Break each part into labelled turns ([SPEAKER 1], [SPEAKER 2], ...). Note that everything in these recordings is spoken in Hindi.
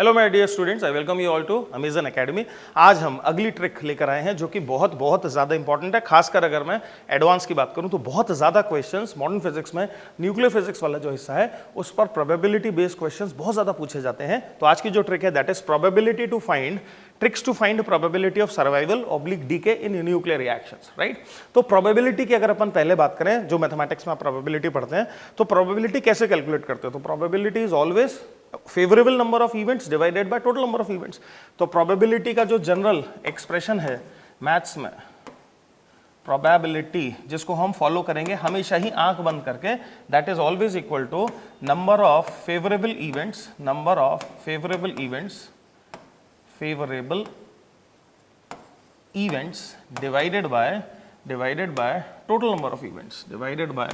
[SPEAKER 1] Hello my dear students, I welcome you all to Amazon Academy. आज हम अगली ट्रिक लेकर आए हैं जो कि बहुत बहुत ज़्यादा इंपॉर्टेंट है। खासकर अगर मैं एडवांस की बात करूं तो बहुत ज़्यादा क्वेश्चंस मॉडर्न फिजिक्स में न्यूक्लियर फिजिक्स वाला जो हिस्सा है उस पर प्रोबेबिलिटी बेस्ड क्वेश्चंस बहुत ज़्यादा पूछे जाते हैं। तो आज की जो ट्रिक है that is probability to find tricks to find probability of survival oblique decay in nuclear reactions, right. तो प्रोबेबिलिटी की अगर अपन पहले बात करें, जो मैथमेटिक्स में आप प्रोबेबिलिटी पढ़ते हैं, तो प्रोबेबिलिटी कैसे कैलकुलेट करते हैं? तो probability is always favourable number of events divided by total number of events. तो प्रोबेबिलिटी का जो जनरल एक्सप्रेशन है मैथ्स में, प्रोबेबिलिटी जिसको हम फॉलो करेंगे हमेशा ही आंख बंद करके, that is always equal to number of favourable events, number of favourable events divided by total number of events, divided by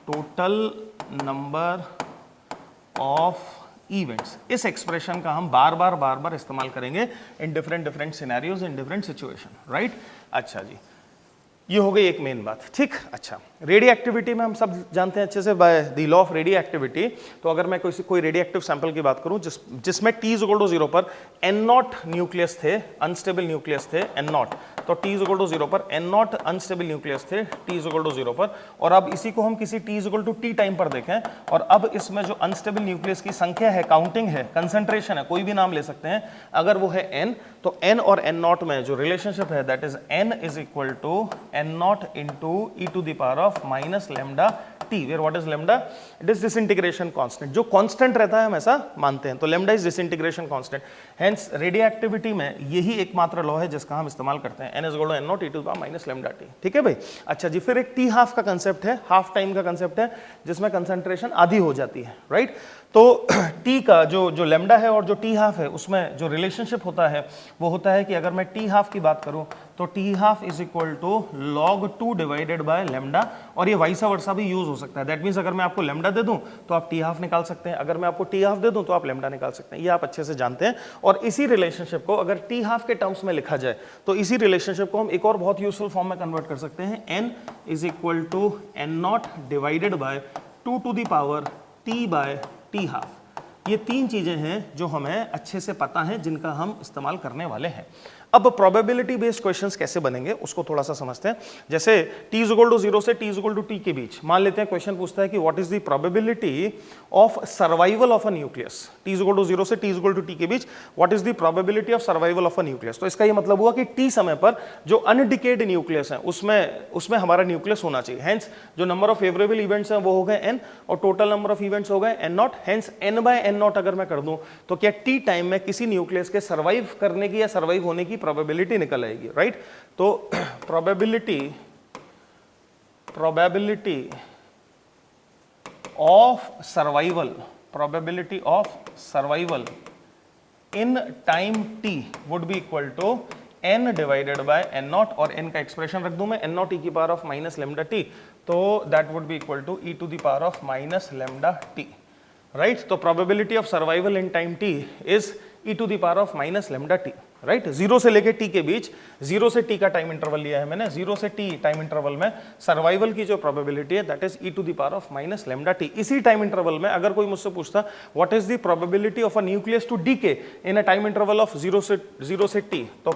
[SPEAKER 1] total number of events। इस एक्सप्रेशन का हम बार बार इस्तेमाल करेंगे in different scenarios, in different situation, right. अच्छा जी, ये हो गई एक मेन बात, ठीक। अच्छा, रेडियो एक्टिविटी में हम सब जानते हैं अच्छे से by the law of radio activity. तो अगर मैं कोई रेडियो एक्टिव सैंपल की बात करूं जिसमें t इज इक्वल टू 0 पर n0 न्यूक्लियस थे, अनस्टेबल न्यूक्लियस थे n0, तो t इज इक्वल टू 0 पर n0 अनस्टेबल न्यूक्लियस थे t इज इक्वल टू 0 पर। और अब इसी को हम किसी t is equal to t time पर देखें, और अब इसमें जो अनस्टेबल न्यूक्लियस की संख्या है, काउंटिंग है, कंसंट्रेशन है, कोई भी नाम ले सकते हैं, अगर वो है n, तो n और n0 में जो रिलेशनशिप है that is n is equal to n0 into e to the power of minus lambda t, where what is lambda? It is disintegration constant। जो constant रहता है हम ऐसा मानते हैं, तो lambda is disintegration constant। Hence radioactivity में यही एकमात्र लॉ है जिसका हम इस्तेमाल करते हैं, n is equal to n0 e to the power minus lambda t। ठीक है भाई। अच्छा जी, फिर एक t हाफ का कंसेप्ट है, हाफ टाइम का कंसेप्ट है, जिसमें कंसंट्रेशन आधी हो जाती है, राइट। तो t का जो लैम्डा है और जो t हाफ है उसमें जो रिलेशनशिप होता है वो होता है कि अगर मैं t हाफ की बात करूं तो t half is equal to log 2 divided by lambda, और ये वाइसा वर्सा भी यूज हो सकता है। दैट मींस अगर मैं आपको लैम्डा दे दूं तो आप t हाफ निकाल सकते हैं, अगर मैं आपको t हाफ दे दूं तो आप लैम्डा निकाल सकते हैं, ये आप अच्छे से जानते हैं। और इसी रिलेशनशिप को अगर t हाफ के टर्म्स में लिखा जाए तो इसी रिलेशनशिप को हम एक और बहुत यूजफुल फॉर्म में कन्वर्ट कर सकते हैं, n is equal to n0 divided by 2 to the power t by t half. ये तीन चीजें हैं जो हमें अच्छे से पता है, जिनका हम इस्तेमाल करने वाले हैं। अब प्रोबेबिलिटी बेस्ड क्वेश्चंस कैसे बनेंगे उसको थोड़ा सा समझते हैं। जैसे t इज इक्वल टू 0 से t is equal to t के बीच मान लेते हैं क्वेश्चन पूछता है कि what is the probability of survival of a nucleus. t is equal to 0 से t is equal to t के बीच what is the probability of survival of a nucleus. तो इसका ये मतलब हुआ कि t समय पर जो अनडिकेड न्यूक्लियस है उसमें हमारा न्यूक्लियस होना चाहिए। हेंस जो नंबर ऑफ फेवरेबल इवेंट्स हैं वो हो गए n, और टोटल नंबर ऑफ इवेंट्स हो गए n0। Hence n bye n0 अगर मैं कर दूं तो क्या t टाइम में किसी न्यूक्लियस के सर्वाइव करने की या सर्वाइव होने की प्रोबेबिलिटी निकल आएगी, राइट। तो probability of survival in time t would be equal to n divided by n0, और n का एक्सप्रेशन रख दूं मैं n0 e की power of minus lambda t, तो that would be equal to e to the power of minus lambda t, right. तो probability of survival in time t is e to the power of minus lambda t, right. 0 से लेके t के बीच, 0 से t का टाइम इंटरवल लिया है मैंने, 0 से t टाइम इंटरवल में सर्वाइवल की जो प्रोबेबिलिटी है that is e to the power of minus lambda t। इसी टाइम इंटरवल में अगर कोई मुझसे पूछता what is the probability of a nucleus to decay in a time interval of 0 से t, तो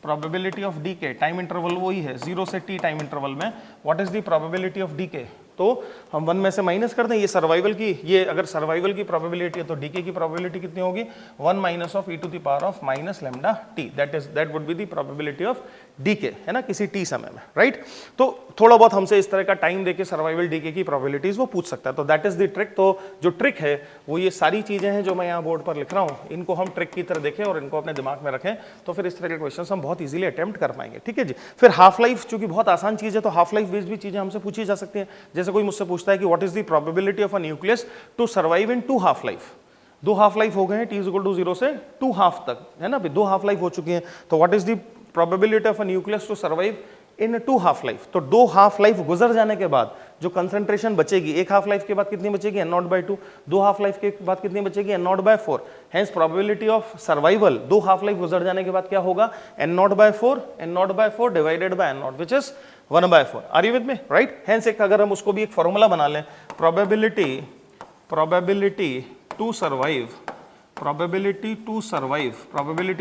[SPEAKER 1] probability of decay time interval वही है 0 से t टाइम इंटरवल में, what is the probability of decay, तो हम 1 में से माइनस कर दें, ये सर्वाइवल की, ये अगर सर्वाइवल की प्रोबेबिलिटी है तो डीके की प्रोबेबिलिटी कितनी होगी, 1 minus of e to the power of minus lambda t, that would be the probability of decay, है ना, किसी t समय में, राइट। तो थोड़ा बहुत हमसे इस तरह का टाइम देके सर्वाइवल डीके की प्रोबेबिलिटीज वो पूछ सकता है, तो दैट इज द ट्रिक। तो जो ट्रिक है वो ये सारी चीजें हैं जो मैं यहाँ बोर्ड पर लिख रहा हूँ, इनको हम ट्रिक की तरह देखें और इनको अपने दिमाग में रखें, तो फिर इस तरह के क्वेश्चन हम बहुत इजीली अटेम्प्ट कर पाएंगे, ठीक है जी। फिर हाफ लाइफ चूंकि बहुत आसान चीज है तो हाफ लाइफ बेस्ड भी चीजें हमसे पूछी जा सकती हैं। जैसे कोई मुझसे पूछता है कि what is the probability of a nucleus to survive in 2 half life. 2 half life हो गए हैं, t इज इक्वल टू 0 से 2 हाफ तक, है ना, 2 हाफ लाइफ हो चुकी हैं, तो what is the probability of a nucleus to survive in 2 half life. तो 2 हाफ लाइफ गुजर जाने के बाद जो कंसंट्रेशन बचेगी, एक हाफ लाइफ के बाद कितनी बचेगी, n0 बाय 2, 2 हाफ लाइफ के बाद कितनी बचेगी, n0 by 4। Hence probability of survival 2 half life गुजर जाने के बाद क्या होगा, n0 by 4 divided by n0 which is 1/4। Are you with me, right. Hence एक अगर हम उसको भी एक फॉर्मूला बना लें, probability probability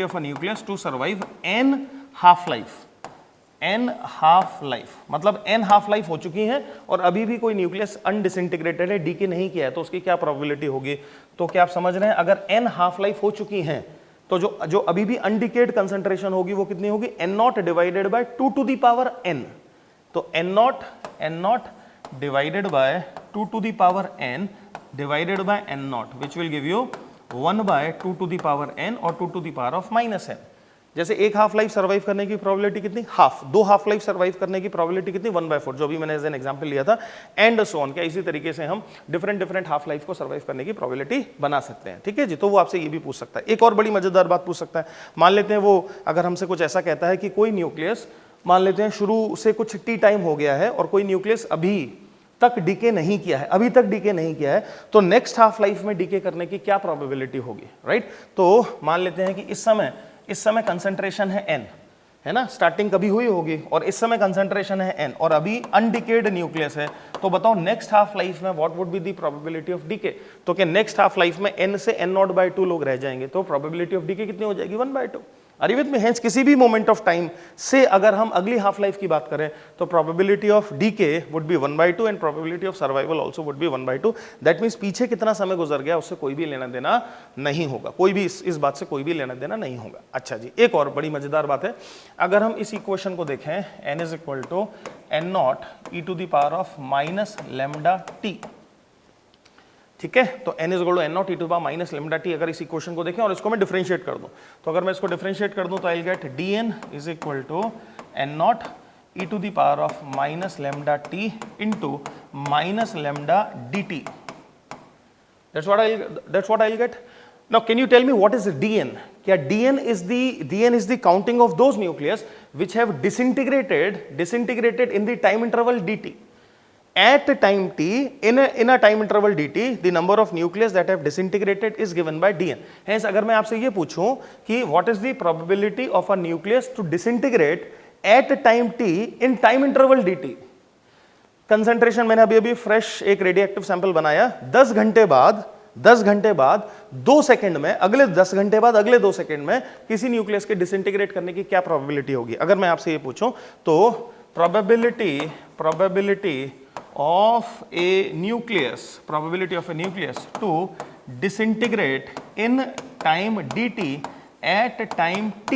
[SPEAKER 1] of a nucleus to survive n half life, n half life, मतलब n हाफ लाइफ हो चुकी है और अभी भी कोई न्यूक्लियस अनडिसइंटीग्रेटेड है, डीके नहीं किया है, तो उसकी क्या प्रोबेबिलिटी होगी? तो क्या आप समझ रहे हैं, अगर n हाफ लाइफ हो चुकी हैं तो जो अभी भी अनडिकेड कंसंट्रेशन होगी वो कितनी होगी? n not divided by 2 to the power n। तो n not divided by 2 to the power n divided by n not, which will give you 1 by 2 to the power n और 2 to the power of minus n। जैसे एक हाफ लाइफ सर्वाइव करने की प्रोबेबिलिटी कितनी? हाफ। दो हाफ लाइफ सर्वाइव करने की प्रोबेबिलिटी कितनी? 1/4, जो भी मैंने एज एन एग्जांपल लिया था, एंड सो ऑन। क्या इसी तरीके से हम डिफरेंट हाफ लाइफ को सर्वाइव करने की प्रोबेबिलिटी बना सकते हैं, ठीक है जी। तो वो आपसे ये भी पूछ सकता है। एक और बड़ी मजेदार बात पूछ सकता है, मान लेते हैं वो अगर हमसे कुछ ऐसा कहता है कि कोई न्यूक्लियस, मान लेते हैं शुरू से कुछ टी टाइम हो गया है और कोई न्यूक्लियस अभी तक डीके नहीं किया है, तो नेक्स्ट हाफ लाइफ में डीके करने की क्या प्रोबेबिलिटी होगी, राइट? तो मान लेते हैं कि इस समय कंसंट्रेशन है n, है ना, स्टार्टिंग कभी हुई होगी, और इस समय कंसंट्रेशन है n और अभी अनडिकेड न्यूक्लियस है, तो बताओ नेक्स्ट हाफ लाइफ में what would be the probability of decay? तो क्या नेक्स्ट हाफ लाइफ में n से n0/2 लोग रह जाएंगे, तो प्रोबेबिलिटी ऑफ डीके कितनी हो जाएगी? 1/2। Are you with me? Hence किसी भी मोमेंट ऑफ टाइम से अगर हम अगली हाफ लाइफ की बात करें तो probability of decay would be 1/2 and probability of survival also would be 1/2। That means पीछे कितना समय गुजर गया उससे कोई भी लेना देना नहीं होगा, कोई भी इस बात से कोई भी लेना देना नहीं होगा। अच्छा जी, एक और बड़ी मजेदार बात है, अगर हम इस इक्वेशन को देखें, n is equal to n0 e to the power of minus lambda t, ठीक है, तो n is equal to n0 e to the power minus lambda t. अगर इस इक्वेशन को देखें और इसको मैं डिफरेंशिएट कर दूं, तो अगर मैं इसको डिफरेंशिएट कर दूं तो I will get dn is equal to n0 e to the power of minus lambda t into minus lambda dt। That's what I will get. Now can you tell me what is dn? क्या dn is the counting of those nucleus which have disintegrated in the time interval dt? At time t, in a time interval dt, the number of nucleus that have disintegrated is given by dn. Hence, अगर मैं आपसे ये पूछूं कि what is the probability of a nucleus to disintegrate at time t in time interval dt? Concentration मैंने अभी फ्रेश एक रेडियोएक्टिव सैंपल बनाया, 10 घंटे बाद 2 सेकंड में, अगले 10 घंटे बाद अगले 2 सेकंड में किसी न्यूक्लियस के डिसइंटीग्रेट करने की क्या प्रोबेबिलिटी होगी? अगर मैं आपसे ये पूछूं तो probability of a nucleus to disintegrate in time dt at time t,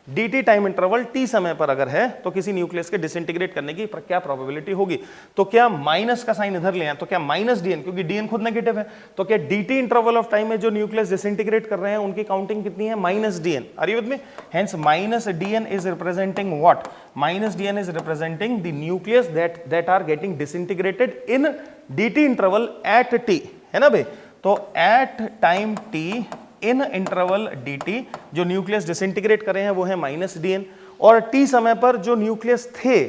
[SPEAKER 1] dt time interval t समय पर अगर है तो किसी न्यूक्लियस के डिसइंटीग्रेट करने की क्या प्रोबेबिलिटी होगी? तो क्या माइनस का साइन इधर ले आए, तो क्या माइनस dn, क्योंकि dn खुद नेगेटिव है, तो क्या dt इंटरवल ऑफ टाइम में जो न्यूक्लियस डिसइंटीग्रेट कर रहे हैं उनकी काउंटिंग कितनी है? Minus dn। Are you with me? Hence minus dn is representing what? Minus dn is representing the nucleus that are getting disintegrated in dt interval at t, है ना भाई? तो at time t in interval dt जो न्यूक्लियस डिसइंटीग्रेट कर रहे हैं वो है माइनस dn, और t समय पर जो न्यूक्लियस थे,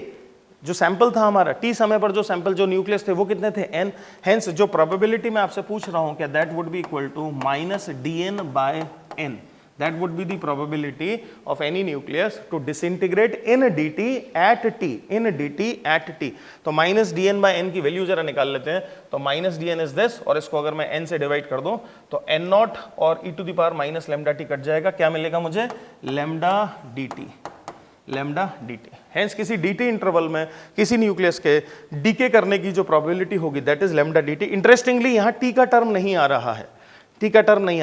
[SPEAKER 1] जो सैंपल था हमारा, t समय पर जो न्यूक्लियस थे वो कितने थे? n। हेंस जो प्रोबेबिलिटी मैं आपसे पूछ रहा हूं क्या that would be equal to minus dn by n। That would be the probability of any nucleus to disintegrate in dt at t। तो माइनस dn by n की वैल्यू जरा निकाल लेते हैं। तो माइनस dn इज दिस, और इसको अगर मैं n से डिवाइड कर दूं तो n0 और e to the power minus lambda t cut जाएगा, क्या मिलेगा मुझे? Lambda dt। हेंस किसी dt इंटरवल में किसी न्यूक्लियस के डीके करने की जो प्रोबेबिलिटी होगी that is lambda dt। Interestingly यहाँ t का टर्म नहीं आ रहा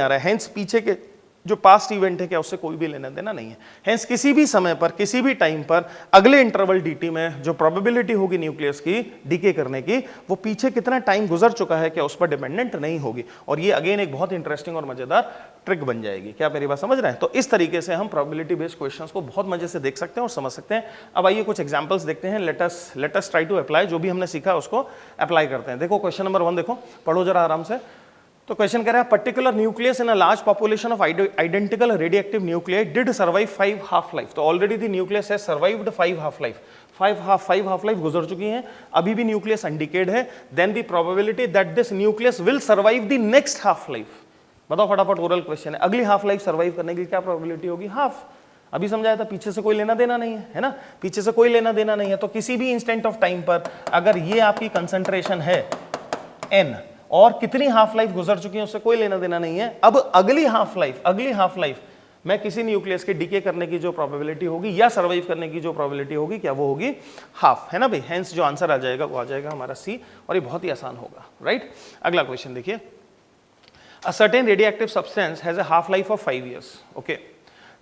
[SPEAKER 1] है, हेंस पीछे के जो पास्ट इवेंट है क्या उससे कोई भी लेना देना नहीं है। हेंस किसी भी समय पर किसी भी टाइम पर अगले इंटरवल dt में जो प्रोबेबिलिटी होगी न्यूक्लियस की डीके करने की वो पीछे कितना टाइम गुजर चुका है क्या उस पर डिपेंडेंट नहीं होगी। और ये अगेन एक बहुत इंटरेस्टिंग और मजेदार ट्रिक बन जाएगी। क्या मेरी बात समझ रहे हैं? तो इस तरीके से हम प्रोबेबिलिटी बेस्ड क्वेश्चंस को बहुत मजे से देख सकते हैं और समझ सकते हैं। अब आइए कुछ एग्जांपल्स देखते हैं। Let us try to apply, जो भी हमने सीखा उसको अप्लाई करते हैं। देखो क्वेश्चन नंबर 1 देखो, पढ़ो जरा आराम से। तो क्वेश्चन कह रहा है particular nucleus in a large population of identical radioactive nuclei did survive 5 half life. तो already the nucleus has survived 5 half life, 5 half life गुजर चुकी हैं, अभी भी न्यूक्लियस अनडिकेड है। Then the probability that this nucleus will survive the next half life. बताओ फटाफट, ओरल क्वेश्चन है। अगली हाफ लाइफ सर्वाइव करने की क्या प्रोबेबिलिटी होगी? हाफ। अभी समझाया था, पीछे से कोई लेना देना नहीं है ना, पीछे से कोई लेना देना नहीं है। तो किसी भी इंस्टेंट ऑफ टाइम पर अगर ये आपकी कंसंट्रेशन है n और कितनी हाफ लाइफ गुजर चुकी है उससे कोई लेना देना नहीं है। अब अगली हाफ लाइफ में किसी न्यूक्लियस के डीके करने की जो प्रोबेबिलिटी होगी या सर्वाइव करने की जो प्रोबेबिलिटी होगी, क्या वो होगी? हाफ, है ना भाई। हेंस जो आंसर आ जाएगा वो आ जाएगा हमारा सी, और ये बहुत ही आसान होगा, राइट। अगला क्वेश्चन देखिए, a certain radioactive substance has a half life of 5 years, okay.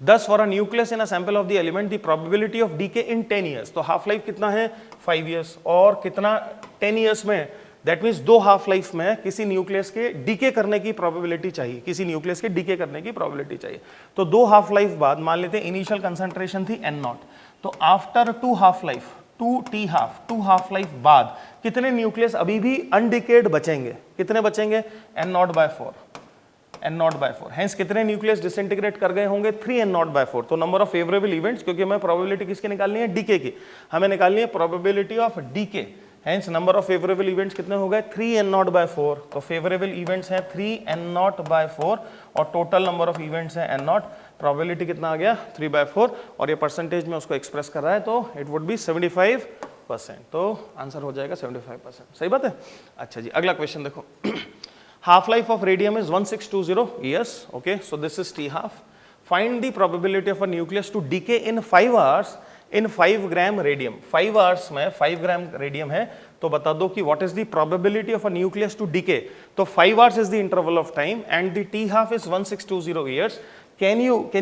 [SPEAKER 1] Thus for a nucleus in a sample of the element the probability of decay in 10 years, तो हाफ लाइफ कितना है? 5 years, और कितना 10 years में? दैट मीन्स 2 हाफ लाइफ में किसी न्यूक्लियस के डीके करने की प्रोबेबिलिटी चाहिए, किसी न्यूक्लियस के डीके करने की प्रोबेबिलिटी चाहिए। तो 2 हाफ लाइफ बाद मान लेते हैं इनिशियल कंसंट्रेशन थी n0, तो after 2 half life 2 half life बाद कितने न्यूक्लियस अभी भी अनडिकेड बचेंगे? कितने बचेंगे? n0/4, n0/4। हेंस कितने न्यूक्लियस डिसइंटीग्रेट कर गए होंगे? 3 n0/4। तो नंबर ऑफ फेवरेबल इवेंट्स, क्योंकि हमें प्रोबेबिलिटी किसकी निकालनी है? डीके की, हमें निकालनी है probability of decay. Hence number of favourable events कितने हो गए? 3 n0/4। तो फेवरेबल इवेंट्स हैं 3 n0/4 और टोटल नंबर ऑफ इवेंट्स हैं n0। प्रोबेबिलिटी कितना आ गया? 3/4, और ये परसेंटेज में उसको एक्सप्रेस कर रहा है, तो इट वुड बी 75%। तो आंसर हो जाएगा 75%। सही बात है। अच्छा जी, अगला क्वेश्चन देखो। Half life of radium is 1620 years, okay, so this is T half. Find the probability of a nucleus to decay in 5 hours in 5 gram radium. 5 hours में 5 gram radium है, तो बता दो कि what is the probability of a nucleus to decay. तो 5 hours is the interval of time and the T half is 1620 years. Can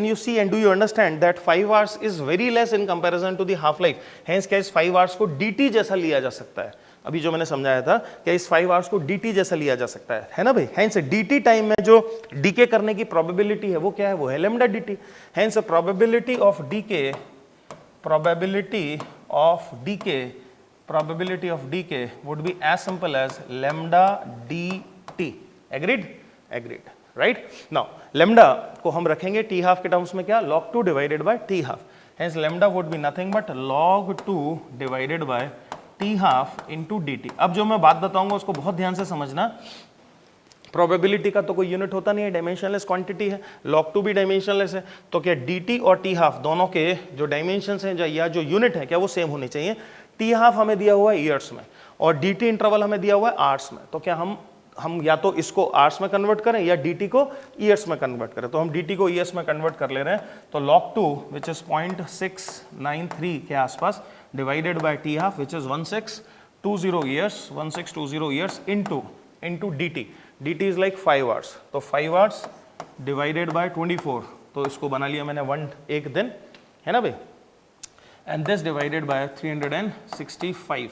[SPEAKER 1] you see and do you understand that 5 hours is very less in comparison to the half life. Hence क्या इस 5 hours को dt जैसा लिया जा सकता है? अभी जो मैंने समझाया था कि इस 5 आवर्स को dt जैसा लिया जा सकता है ना भाई। हेंस dt टाइम में जो डीके करने की प्रोबेबिलिटी है वो क्या है? वो है lambda dt। Hence probability of decay would be as simple as lambda dt। Agreed, right. Now lambda को हम रखेंगे टी हाफ के टर्म्स में, क्या? log 2 divided bye T half. Hence lambda would be nothing but log 2 divided bye T half into D T. अब जो मैं बात बताऊंगा उसको बहुत ध्यान से समझना। प्रोबेबिलिटी का तो कोई यूनिट होता नहीं है, डायमेंशनलेस क्वांटिटी है, log 2 भी डायमेंशनलेस है, तो क्या डी टी और टी हाफ दोनों के जो डायमेंशंस हैं या जो यूनिट है क्या वो सेम होने चाहिए? टी हाफ हमें दिया हुआ है ईयर्स में और डी टी इंटरवल हमें दिया हुआ है आवर्स में, तो क्या हम या तो इसको आवर्स में कन्वर्ट करें या dt को ईयर्स में कन्वर्ट करें। तो हम dt को ईयर्स में कन्वर्ट कर ले रहे हैं, तो log 2 विच इज 0.693 के आसपास divided by T half which is 1620 years into dt is like 5 hours, तो 5 आवर्स डिवाइडेड बाय 24, तो इसको बना लिया मैंने एक दिन, है ना भाई। एंड दिस डिवाइडेड बाय 365,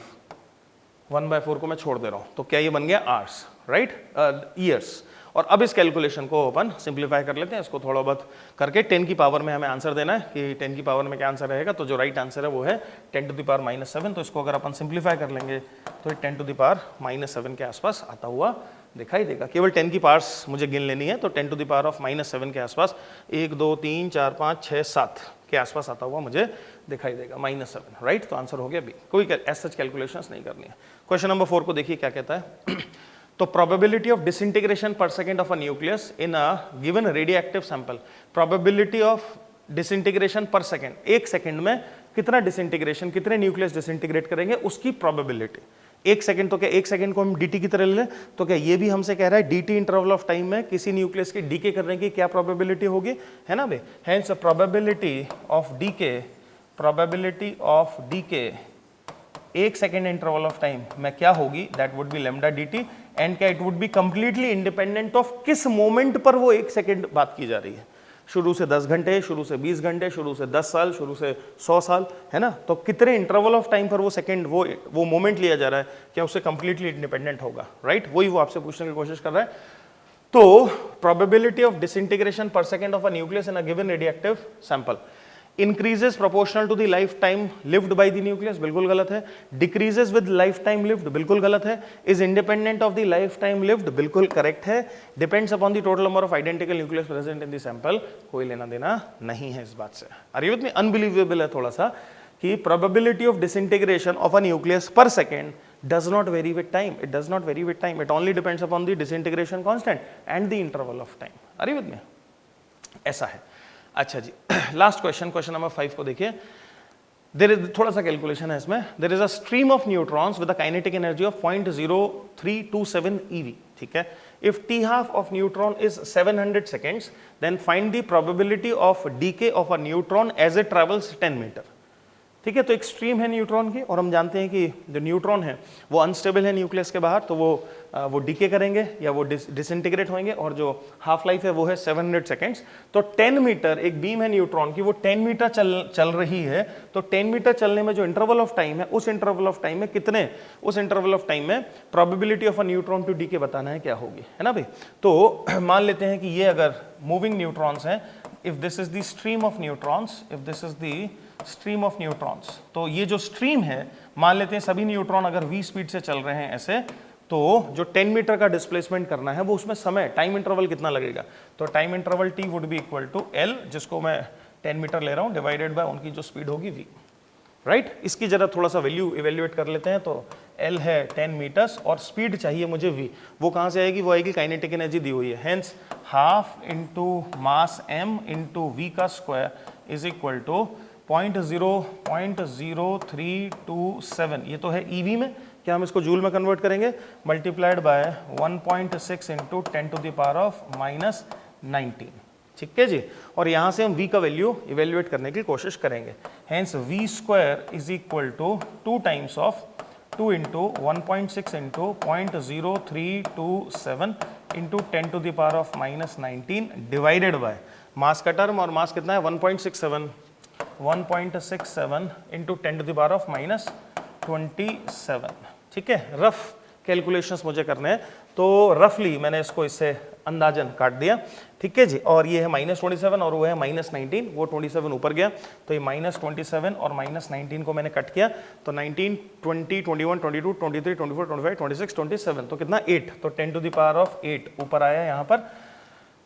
[SPEAKER 1] 1/4 को मैं छोड़ दे रहा हूं, तो क्या ये बन गया आवर्स, राइट, ईयर्स। और अब इस कैलकुलेशन को अपन सिंप्लीफाई कर लेते हैं, इसको थोड़ा बहुत करके 10 की पावर में हमें आंसर देना है कि 10 की पावर में क्या आंसर रहेगा। तो जो राइट आंसर है वो है 10⁻⁻7। तो इसको अगर अपन सिंप्लीफाई कर लेंगे तो 10⁻⁻7 के आसपास आता हुआ दिखाई देगा। केवल 10 की पावर्स मुझे गिन लेनी है, तो 10⁻⁻7 के आसपास 1 2 3 4 5 6 7 के आसपास आता हुआ मुझे दिखाई देगा, -7, राइट। तो आंसर हो गया बी। कोई ऐसा कैलकुलेशंस नहीं करनी है। क्वेश्चन नंबर 4 को देखिए क्या कहता है। तो प्रोबेबिलिटी ऑफ डिसइंटीग्रेशन पर second of a nucleus in a given radioactive sample. Probability of disintegration पर सेकेंड, एक सेकेंड में कितना डिसइंटीग्रेशन, कितने न्यूक्लियस डिसइंटीग्रेट करेंगे उसकी प्रोबेबिलिटी। एक सेकंड, तो क्या एक सेकंड को हम dt की तरह ले लें, तो क्या ये भी हमसे कह रहा है dt इंटरवल ऑफ टाइम में किसी न्यूक्लियस की डीके करने की क्या प्रोबेबिलिटी होगी, है ना भाई। हेंस प्रोबेबिलिटी ऑफ डीके एक सेकेंड इंटरवल ऑफ टाइम में क्या होगी, that would be lambda dt। And क्या it would be completely independent of किस मोमेंट पर वो एक सेकेंड बात की जा रही है, शुरू से 10 घंटे, शुरू से 20 घंटे, शुरू से 10 साल, शुरू से 100 साल, है ना। तो कितने इंटरवल ऑफ टाइम पर वो सेकंड वो मोमेंट लिया जा रहा है, क्या उससे कंप्लीटली इंडिपेंडेंट होगा, राइट। वही वो आपसे पूछने की कोशिश कर रहा है। तो probability of disintegration per second of a nucleus in a given radioactive sample increases proportional to the life time lived by the nucleus, बिल्कुल गलत है। Decreases with life time lived, बिल्कुल गलत है। Is independent of the life time lived, बिल्कुल करेक्ट है। Depends upon the total number of identical nucleus present in the sample, कोई लेना देना नहीं है इस बात से। Are you with me? Unbelievable है थोड़ा सा कि probability of disintegration of a nucleus पर second does not vary with time. It does not vary with time. It only depends upon the disintegration constant and the interval of time. Are you with me? ऐसा है। अच्छा जी, लास्ट क्वेश्चन, क्वेश्चन नंबर 5 को देखिए। थोड़ा सा कैलकुलेशन है इसमें. There is a stream of neutrons with a kinetic energy of 0.0327 eV. ठीक है. If t half of neutron is 700 seconds, then find the probability of decay of a neutron as it travels 10 meter. ठीक है. तो एक स्ट्रीम है न्यूट्रॉन की और हम जानते हैं कि जो न्यूट्रॉन है वो अनस्टेबल है न्यूक्लियस के बाहर, तो वो डीके करेंगे या वो डिसइंटीग्रेट होंगे और जो हाफ लाइफ है वो है 700 सेकेंड्स. तो 10 मीटर एक बीम है न्यूट्रॉन की, वो 10 मीटर चल रही है. तो 10 मीटर चलने में जो इंटरवल ऑफ टाइम है, उस इंटरवल ऑफ टाइम में कितने, उस इंटरवल ऑफ टाइम में probability of a neutron to decay बताना है क्या होगी, है ना भाई. तो मान लेते हैं कि ये अगर मूविंग न्यूट्रॉन्स हैं, if this is the stream of neutrons, if this is the stream of neutrons, तो ये जो स्ट्रीम है, मान लेते हैं सभी न्यूट्रॉन अगर v स्पीड से चल रहे हैं ऐसे, तो जो 10 मीटर का डिस्प्लेसमेंट करना है वो उसमें समय टाइम इंटरवल कितना लगेगा. तो time interval t would be equal to l, जिसको मैं 10 मीटर ले रहा हूं, डिवाइडेड बाय उनकी जो स्पीड होगी v. राइट. इसकी जरा थोड़ा सा वैल्यू इवेल्युएट कर लेते हैं. तो l है 10 मीटर्स और स्पीड चाहिए मुझे v. वो कहां से आएगी, वो आएगी काइनेटिक एनर्जी दी हुई है. Hence half into mass m into v का स्क्वायर इज इक्वल टू 0.0327. ये तो है ईवी में, क्या हम इसको जूल में कन्वर्ट करेंगे, multiplied by 1.6 into 10 to the power of -19. ठीक है जी. और यहाँ से हम v का वैल्यू इवेल्युएट करने की कोशिश करेंगे. Hence v square is equal to 2 times of 2 into 1.6 into 0.0327 into 10 to the power of -19 divided by mass का टर्म, और मास कितना है 1.67 into 10 to the power of -27. ठीक है. रफ कैलकुलेशंस मुझे करने हैं, तो रफली मैंने इसको इससे अंदाजन काट दिया. ठीक है जी. और ये है -27 और वो है -19, वो 27 ऊपर गया, तो ये -27 और -19 को मैंने कट किया, तो 19, 20, 21, 22, 23, 24, 25, 26, 27, तो कितना 8, तो 10 टू द पावर ऑफ 8 ऊपर आया यहाँ पर.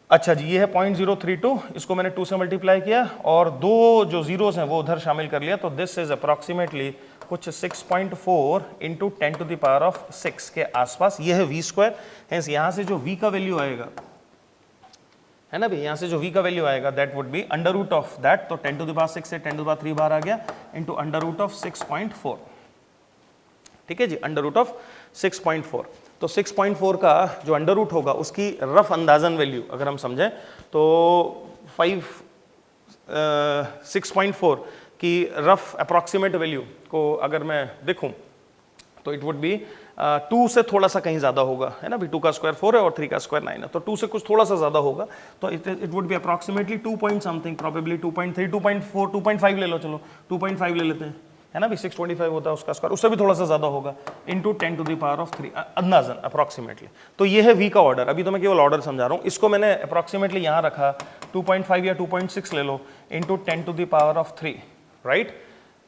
[SPEAKER 1] अच्छा जी, ये है 0.032, इसको मैंने 2 से मल्टीप्लाई किया और दो जो जीरोस हैं वो उधर शामिल कर लिया, तो दिस इज अप्रॉक्सीमेटली कुछ 6.4 into 10 to the power of 6 के आसपास. ये है v स्क्वायर. हेंस यहाँ से जो v का वैल्यू आएगा, है ना भाई, यहाँ से जो v का वैल्यू आएगा that would be under root of that, तो 10 टू द पावर 6 से 10 टू द पावर 3 बाहर आ गया, इंटू अंडर रूट ऑफ 6.4. ठीक है जी. Under root of 6.4. तो 6.4 का जो अंडर रूट होगा उसकी रफ अंदाजन वैल्यू अगर हम समझें तो 6.4 की रफ अप्रॉक्सीमेट वैल्यू को अगर मैं देखूं तो इट वुड बी 2 से थोड़ा सा कहीं ज़्यादा होगा, है ना भी. 2 का स्क्वायर 4 है और 3 का स्क्वायर 9 है, तो 2 से कुछ थोड़ा सा ज़्यादा होगा, तो it would B approximately 2 point something, probably 2.3, 2.4, 2.5 ले लो, चलो 2.5 ले लेते हैं, है ना भी. 625 होता है उसका स्क्वायर, उससे भी थोड़ा सा ज़्यादा होगा, into 10 to the power of 3 अंदाजन अप्रॉक्सीमेटली. तो ये है v का ऑर्डर. अभी तो मैं केवल ऑर्डर समझा रहा हूँ. इसको मैंने अप्रॉक्सीमेटली यहाँ रखा 2.5 या 2.6 ले लो, into 10 to the power of 3.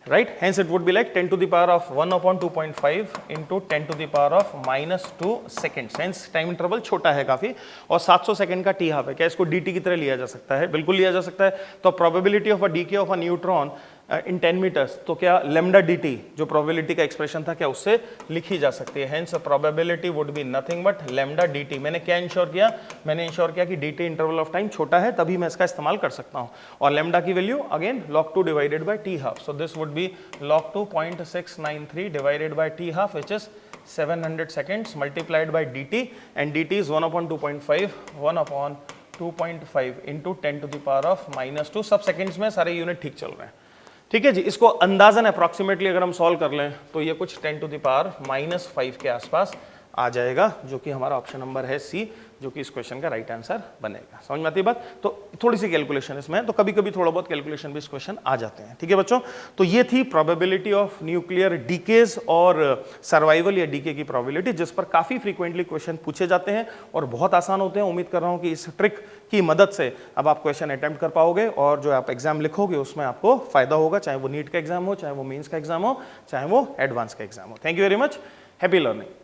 [SPEAKER 1] right. Hence it would be like 10 to the power of 1 upon 2.5 into 10 to the power of -2 seconds. Hence time interval छोटा है काफी, और 700 सेकंड का टी हाफ है. क्या इसको dt की तरह लिया जा सकता है? बिल्कुल लिया जा सकता है. तो probability of a decay of a neutron in 10 metres, तो क्या लैम्डा dt जो प्रोबेबिलिटी का एक्सप्रेशन था क्या उससे लिखी जा सकती है. Hence probability would be nothing but lambda dt. मैंने क्या इंश्योर किया? मैंने इंश्योर किया कि dt इंटरवल ऑफ टाइम छोटा है, तभी मैं इसका इस्तेमाल कर सकता हूं. और लैम्डा की value again log 2 divided bye t half. So this would be log 2 0.693 divided by t half, which is 700 seconds multiplied by dt, and dt is 1 upon 2.5, 1 upon 2.5 into 10 to the power of -2. सब सेकंड्स में सारे यूनिट ठीक चल रहे हैं. ठीक है जी. इसको अंदाजन अप्रॉक्सीमेटली अगर हम सॉल्व कर लें तो ये कुछ 10 टू द पावर -5 के आसपास आ जाएगा, जो कि हमारा ऑप्शन नंबर है सी, जो कि इस क्वेश्चन का राइट आंसर बनेगा. समझ में आती है बात? तो थोड़ी सी कैलकुलेशन इसमें, तो कभी कभी थोड़ा बहुत कैलकुलेशन भी इस क्वेश्चन आ जाते हैं. ठीक है बच्चों. तो ये थी प्रोबेबिलिटी ऑफ न्यूक्लियर डीकेज और सर्वाइवल या डीके की प्रोबेबिलिटी, जिस पर काफी फ्रीक्वेंटली क्वेश्चन पूछे जाते हैं और बहुत आसान होते हैं. उम्मीद कर रहा हूं कि इस ट्रिक की मदद से अब आप क्वेश्चन अटेम्प्ट कर पाओगे, और जो आप एग्जाम लिखोगे उसमें आपको फायदा होगा, चाहे वो नीट का एग्जाम हो, चाहे वो मेंस का एग्जाम हो, चाहे वो एडवांस का एग्जाम हो. Thank you very much. Happy learning.